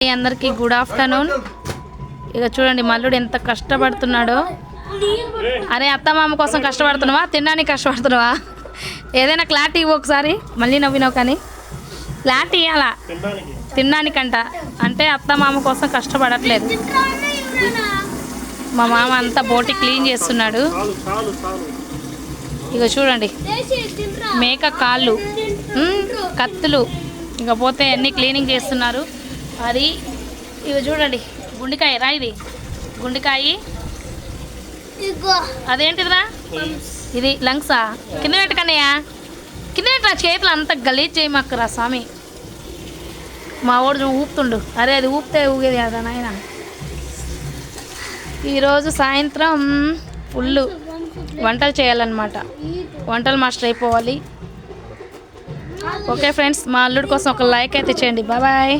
అందరికీ good afternoon. ఇక చూడండి మల్లుడు ఎంత కష్టపడుతున్నాడో. అరే అత్తమామ కోసం కష్టపడుతున్నావా, తినడానికి కష్టపడుతున్నావా? ఏదైనా క్లారిటీ ఇవ్వు ఒకసారి. మళ్ళీ నవ్వినావు కానీ క్లారిటీ ఇవ్వాలా? తినడానికంట. అంటే అత్తమామ కోసం కష్టపడట్లేదు. మా మామ అంతా బోటి క్లీన్ చేస్తున్నాడు. ఇక చూడండి మేక కాళ్ళు, కత్తులు, ఇకపోతే అన్నీ క్లీనింగ్ చేస్తున్నారు. అది ఇక చూడండి గుండెకాయ రా, ఇది గుండెకాయ. అదేంటిదిరా? ఇది లంగ్సా? కింద పెట్టుకన్నయ్యా, కింద పెట్టరా. చేతులు అంత గలీజ్ చేయమక్కరా స్వామి. మా వాడు ఊపుతుండు. అరే అది ఊపితే ఊగేది కదా నాయన. ఈరోజు సాయంత్రం ఫుల్ వంటలు చేయాలన్నమాట. వంటలు మాస్టర్ అయిపోవాలి. ఓకే ఫ్రెండ్స్, మా అల్లుడి కోసం ఒక లైక్ అయితే చేయండి. Bye bye.